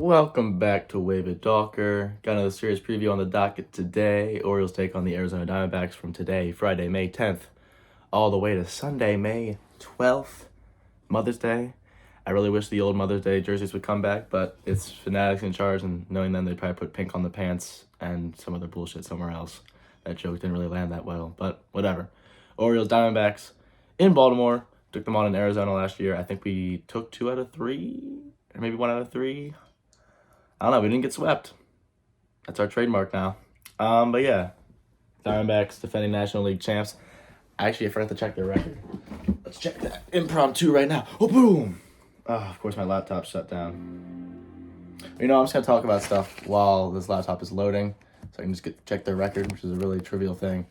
Welcome back to Wave It Docker. Got another series preview on the docket today. Orioles take on the Arizona Diamondbacks from today, Friday, May 10th, all the way to Sunday, May 12th, Mother's Day. I really wish the old Mother's Day jerseys would come back, but it's Fanatics in charge, and knowing them, they'd probably put pink on the pants and some other bullshit somewhere else. That joke didn't really land that well, but whatever. Orioles, Diamondbacks in Baltimore. Took them on in Arizona last year. I think we took 2 out of 3, or maybe 1 out of 3. I don't know. We didn't get swept. That's our trademark now. But yeah, Diamondbacks defending National League champs. Actually, I forgot to check their record. Let's check that impromptu right now. Oh, boom! Oh, of course, my laptop shut down. I'm just gonna talk about stuff while this laptop is loading, so I can just check their record, which is a really trivial thing.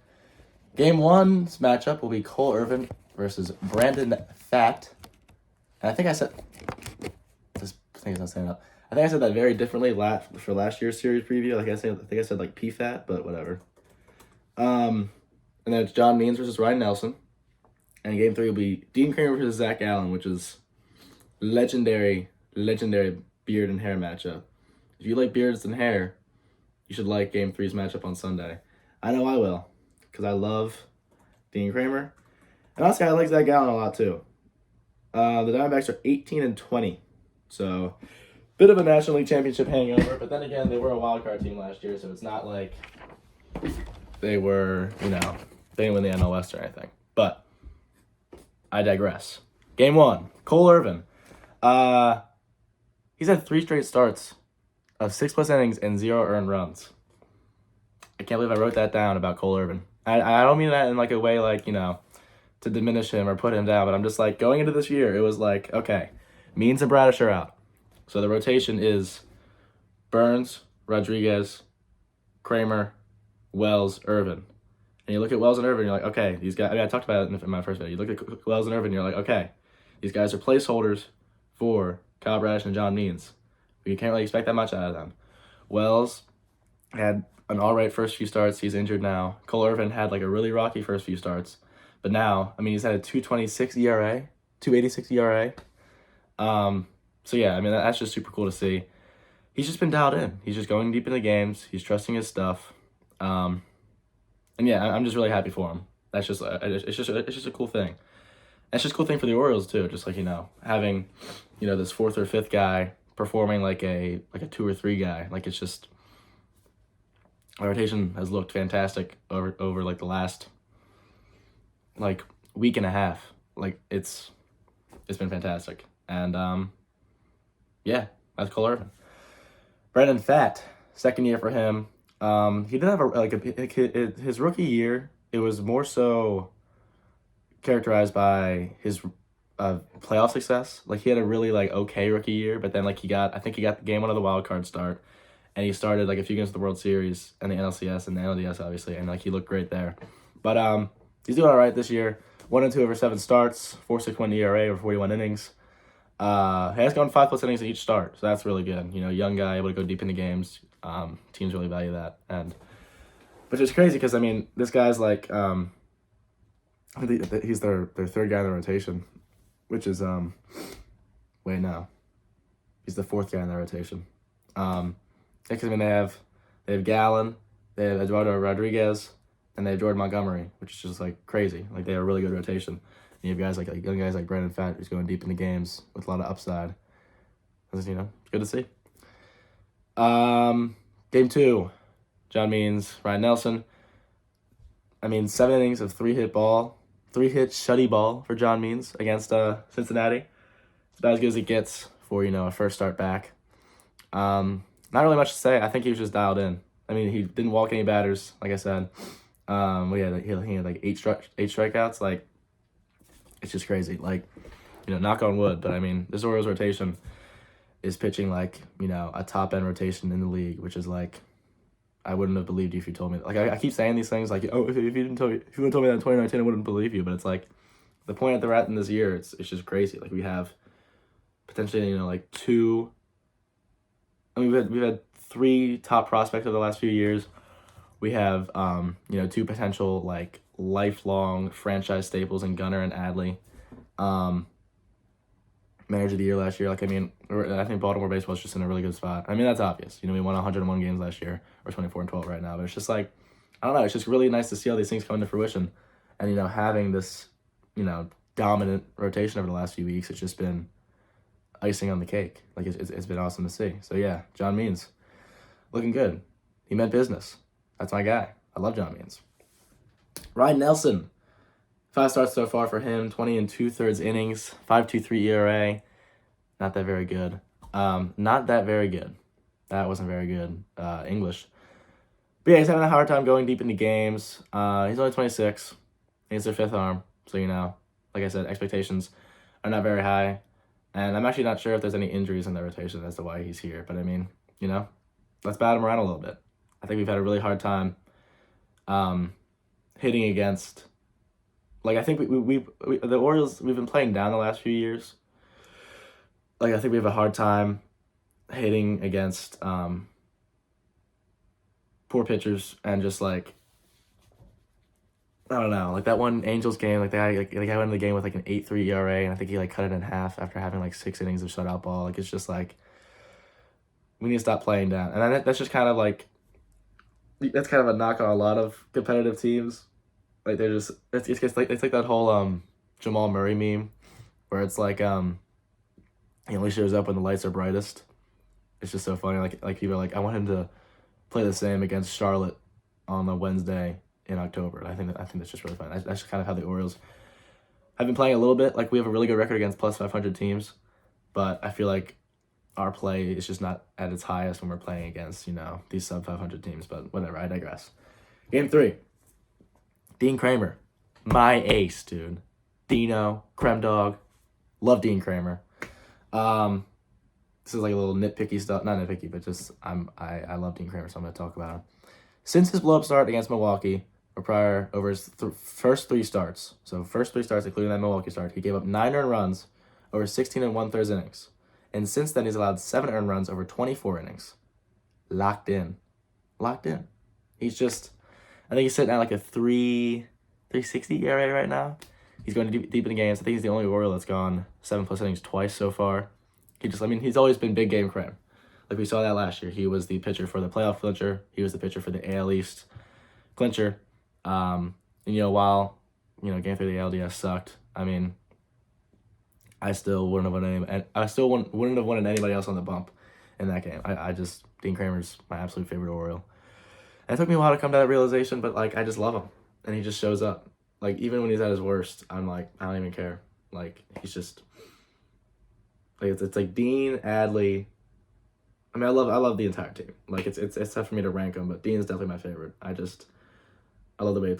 Game 1's matchup will be Cole Irvin versus Brandon Pfaadt. And I think I said this thing is not saying up. I think I said that very differently for last year's series preview. I think I said like PFAT, but whatever. And then it's John Means versus Ryan Nelson. And game 3 will be Dean Kramer versus Zach Allen, which is legendary beard and hair matchup. If you like beards and hair, you should like game 3's matchup on Sunday. I know I will, because I love Dean Kramer. And honestly, I like Zach Allen a lot too. The Diamondbacks are 18-20, so bit of a National League Championship hangover, but then again, they were a wild card team last year, so it's not like they were, they didn't win the NL West or anything. But I digress. Game 1, Cole Irvin. He's had 3 straight starts of 6+ innings and 0 earned runs. I can't believe I wrote that down about Cole Irvin. I don't mean that in like a way like, to diminish him or put him down, but I'm just like, going into this year, it was like, okay, Means and Bradish are out. So the rotation is Burns, Rodriguez, Kramer, Wells, Irvin. And you look at Wells and Irvin, you're like, okay, these guys, I talked about it in my first video. You look at Wells and Irvin, you're like, okay, these guys are placeholders for Kyle Bradish and John Means. You can't really expect that much out of them. Wells had an all-right first few starts. He's injured now. Cole Irvin had like a really rocky first few starts. But now, he's had a 2.26 ERA, 2.86 ERA. So yeah, that's just super cool to see. He's just been dialed in. He's just going deep into games. He's trusting his stuff. And yeah, I'm just really happy for him. That's just it's just a cool thing. It's just a cool thing for the Orioles too. Just like having this 4th or 5th guy performing like a 2 or 3 guy. Like it's just our rotation has looked fantastic over like the last like week and a half. Like it's been fantastic. And yeah, that's Cole Irvin. Brandon Pfaadt, second year for him. He did have his rookie year. It was more so characterized by his playoff success. Like he had a really okay rookie year, but then I think he got the game 1 of the wild card start, and he started a few games of the World Series and the NLCS and the NLDS obviously, and he looked great there. But he's doing all right this year. 1-2 over 7 starts, 4.61 ERA over 41 innings. He has gone 5+ innings in each start, so that's really good. Young guy, able to go deep into games. Teams really value that, which is crazy because this guy's he's their 3rd guy in the rotation, which is he's the 4th guy in the rotation. Because they have Gallen, they have Eduardo Rodriguez, and they have Jordan Montgomery, which is just crazy. They have a really good rotation. And you have guys young guys like Brandon Pfaadt, who's going deep into games with a lot of upside. It's good to see. Game 2, John Means, Ryan Nelson. 7 innings of 3-hit shutty ball for John Means against Cincinnati. It's about as good as it gets for a first start back. Not really much to say. I think he was just dialed in. He didn't walk any batters, like I said. He had 8 strikeouts. It's just crazy. Knock on wood. But this Orioles rotation is pitching a top end rotation in the league, which is I wouldn't have believed you if you told me. I keep saying these things if you would have told me that in 2019, I wouldn't believe you. But it's the point that they're at in this year. It's just crazy. We have potentially 2. We've had 3 top prospects over the last few years. We have 2 potential lifelong franchise staples in Gunnar and Adley. manager of the year last year. Like, I mean, I think Baltimore baseball is just in a really good spot. I mean, that's obvious. You know, we won 101 games last year. We're 24-12 right now. But it's just like, I don't know. It's just really nice to see all these things come into fruition. And, you know, having this, you know, dominant rotation over the last few weeks, it's just been icing on the cake. Like, it's been awesome to see. So, yeah, John Means, looking good. He meant business. That's my guy. I love John Means. Ryan Nelson, 5 starts so far for him, 20 and 2/3 innings, 5.23 ERA. Not that very good. Not that very good. That wasn't very good English. But yeah, he's having a hard time going deep into games. He's only 26. He's their 5th arm. So, you know, like I said, expectations are not very high. And I'm actually not sure if there's any injuries in the rotation as to why he's here. But, I mean, you know, let's bat him around a little bit. I think we've had a really hard time hitting against... Like, I think we the Orioles, we've been playing down the last few years. Like, I think we have a hard time hitting against poor pitchers and just, like, I don't know. Like, that one Angels game, like, I went into the game with, like, an 8.3 ERA, and I think he, like, cut it in half after having, like, 6 innings of shutout ball. Like, it's just, like, we need to stop playing down. And that's just kind of, like, that's kind of a knock on a lot of competitive teams. Like, they're just, it's like that whole Jamal Murray meme where it's like he only shows up when the lights are brightest. It's just so funny. Like people are like, I want him to play the same against Charlotte on a Wednesday in October. I think that's just really funny. That's just kind of how the Orioles have been playing a little bit. Like, we have a really good record against plus 500 teams, but I feel like our play is just not at its highest when we're playing against, you know, these sub 500 teams. But whatever, I digress. Game 3. Dean Kramer, my ace, dude. Dino, Creme Dog, love Dean Kramer. This is like a little nitpicky stuff, not nitpicky, but just I love Dean Kramer, so I'm gonna talk about him. Since his blow-up start against Milwaukee, or prior over his first 3 starts, so first 3 starts including that Milwaukee start, he gave up 9 earned runs over 16 and 1/3 innings, and since then he's allowed 7 earned runs over 24 innings. Locked in. He's just. I think he's sitting at like a 3.60 ERA right now. He's going deep in the games. I think he's the only Oriole that's gone 7+ innings twice so far. He's always been big game Kramer. Like, we saw that last year. He was the pitcher for the playoff clincher. He was the pitcher for the AL East clincher. And, you know, while, you know, game 3 of the LDS sucked, I mean, I still wouldn't have won anybody else on the bump in that game. Dean Kramer's my absolute favorite Oriole. And it took me a while to come to that realization, but, like, I just love him. And he just shows up. Like, even when he's at his worst, I'm like, I don't even care. Like, he's just... Like, it's like Dean, Adley... I mean, I love the entire team. Like, it's tough for me to rank them, but Dean's definitely my favorite. I love the way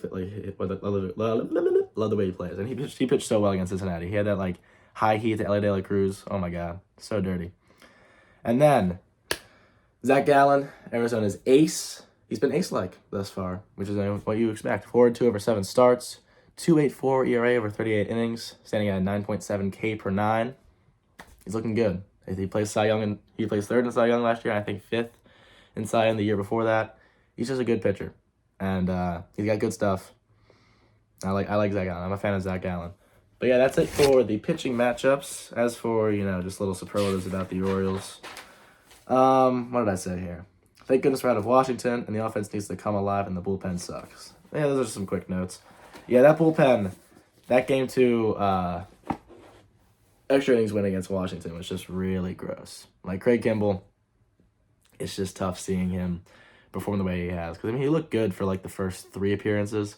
love the way he plays. And he pitched so well against Cincinnati. He had that, like, high heat to Ellie De La Cruz. Oh, my God. So dirty. And then, Zach Gallen, Arizona's ace... He's been ace-like thus far, which is what you expect. 4-2 over 7 starts, 2.84 ERA over 38 innings, standing at 9.7 K per 9. He's looking good. He plays Cy Young, and he plays 3rd in Cy Young last year, and I think 5th in Cy Young the year before that. He's just a good pitcher, and he's got good stuff. I like Zach Gallen. I'm a fan of Zach Gallen. But yeah, that's it for the pitching matchups. As for, you know, just little superlatives about the Orioles. What did I say here? Thank goodness we're out of Washington, and the offense needs to come alive, and the bullpen sucks. Yeah, those are some quick notes. Yeah, that bullpen, that game 2 extra innings win against Washington was just really gross. Like, Craig Kimbrell, it's just tough seeing him perform the way he has. Because, I mean, he looked good for, like, the first 3 appearances,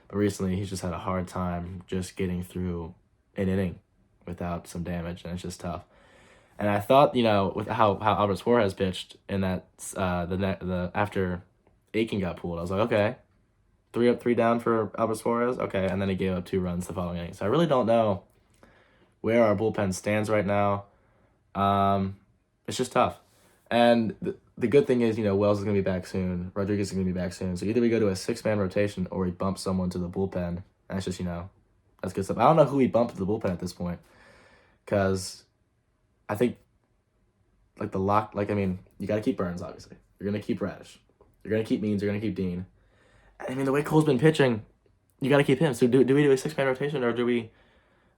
but recently he's just had a hard time just getting through an inning without some damage, and it's just tough. And I thought, you know, with how Albert Suarez pitched in that the after Aiken got pulled, I was like, okay, 3 up, 3 down for Albert Suarez, okay, and then he gave up 2 runs the following inning. So I really don't know where our bullpen stands right now. It's just tough. And the good thing is, you know, Wells is gonna be back soon, Rodriguez is gonna be back soon. So either we go to a 6-man rotation or we bump someone to the bullpen. That's just, you know, that's good stuff. I don't know who we bumped to the bullpen at this point, because I think, like, I mean, you got to keep Burns, obviously. You're going to keep Radish. You're going to keep Means. You're going to keep Dean. I mean, the way Cole's been pitching, you got to keep him. So do we do a 6-man rotation, or do we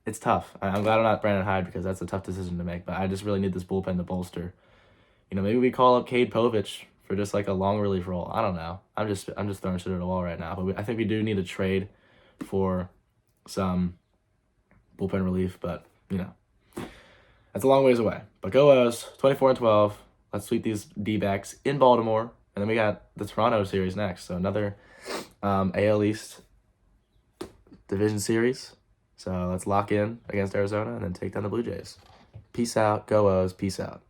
it's tough. I'm glad I'm not Brandon Hyde because that's a tough decision to make. But I just really need this bullpen to bolster. Maybe we call up Cade Povich for just like a long relief role. I don't know. I'm just throwing shit at the wall right now. But I think we do need a trade for some bullpen relief. But that's a long ways away. But go O's, 24-12. Let's sweep these D-backs in Baltimore. And then we got the Toronto series next. So another AL East division series. So let's lock in against Arizona and then take down the Blue Jays. Peace out. Go O's. Peace out.